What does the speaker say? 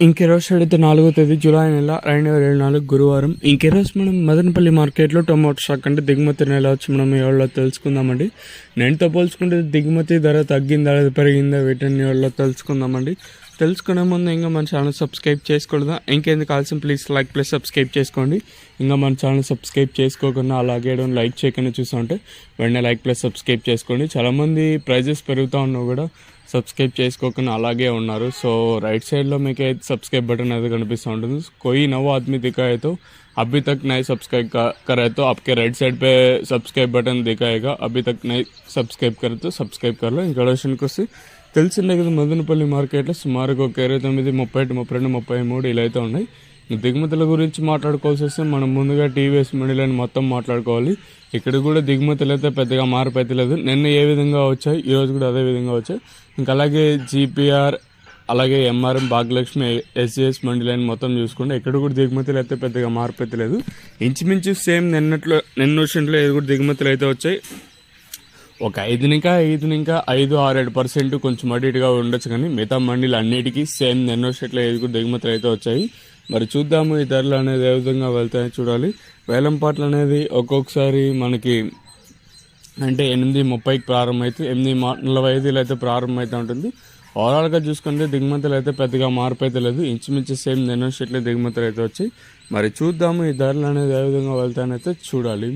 ఇంకెరోజు అడిగితే 4వ తేదీ జూలై నెల 2024 గురువారం. ఇంకెరోజు మనం మదనపల్లి మార్కెట్లో టొమాటో స్టాక్ అంటే దిగుమతి నెల వచ్చి మనం ఎవరిలో తెలుసుకుందామండి. నేనుతో పోల్చుకుంటే దిగుమతి ధర తగ్గిందా లేదా పెరిగిందా వీటిని ఎవరిలో తెలుసుకుందామండి. తెలుసుకునే ముందు ఇంకా మన ఛానల్ సబ్స్క్రైబ్ చేసుకోలేదా, ఇంకెందుకు కావాల్సిన ప్లీజ్ లైక్ ప్లస్ సబ్స్క్రైబ్ చేసుకోండి. ఇంకా మన ఛానల్ సబ్స్క్రైబ్ చేసుకోకుండా అలాగే లైక్ చేయకుండా చూస్తుంటే వెంటనే లైక్ ప్లస్ సబ్స్క్రైబ్ చేసుకోండి. చాలామంది ప్రైజెస్ పెరుగుతూ ఉన్నా కూడా సబ్స్క్రైబ్ చేసుకోకుండా అలాగే ఉన్నారు. సో రైట్ साइड మీకు అయితే సబ్స్క్రైబ్ బటन అయితే కనిపిస్తూ ఉంటుంది. कोई नवा आदमी दिखा है तो अभी तक नहीं सब्सक्राइब करा है तो आपके राइट साइड पे सब्सक्राइब बटन दिखाएगा. अभी तक नहीं सब्सक्राइब करे तो सब्सक्राइब कर लो. ఇంకా విషయానికి వస్తే తెలిసిందే కదా, మదనపల్లి మార్కెట్లో సుమారుగా ఒక 29, 30, 32, 33 ఇలా అయితే ఉన్నాయి. దిగుమతుల గురించి మాట్లాడుకోవాల్సి వస్తే మనం ముందుగా టీవీఎస్ మిడిల్ మొత్తం మాట్లాడుకోవాలి. ఇక్కడ కూడా దిగుమతులు అయితే పెద్దగా మార్పు అయితే లేదు. నిన్న ఏ విధంగా వచ్చాయి ఈరోజు కూడా అదే విధంగా వచ్చాయి. ఇంకా అలాగే జీపీఆర్ అలాగే ఎంఆర్ఎం భాగ్యలక్ష్మి ఎస్జిఎస్ మండి లైన్ మొత్తం చూసుకుంటే ఇక్కడ కూడా దిగుమతులు అయితే పెద్దగా మార్పు అయితే లేదు. ఇంచుమించు సేమ్ నిన్న వచ్చినట్లు ఇది కూడా దిగుమతులు అయితే వచ్చాయి. ఒక 5-6-7% కొంచెం అటు ఇటుగా ఉండొచ్చు, కానీ మిగతా మండీలు అన్నిటికీ సేమ్ నిన్న వచ్చినట్లు ఇది కూడా దిగుమతులు అయితే వచ్చాయి. మరి చూద్దాము ఈ ధరలు అనేది ఏ విధంగా వెళ్తాయో చూడాలి. వేలం పాటలు అనేది ఒక్కొక్కసారి మనకి అంటే 8:30కి ప్రారంభమైతే 8:45 అయితే ప్రారంభమైతే ఉంటుంది. ఓవరాల్గా చూసుకుంటే దిగుమతులు అయితే పెద్దగా మార్పు అయితే లేదు. ఇంచుమించు సేమ్ నిన్న షీట్లో దిగుమతులు అయితే వచ్చాయి. మరి చూద్దాము ఈ ధరలు అనేది ఏ విధంగా వెళ్తాయని అయితే చూడాలి.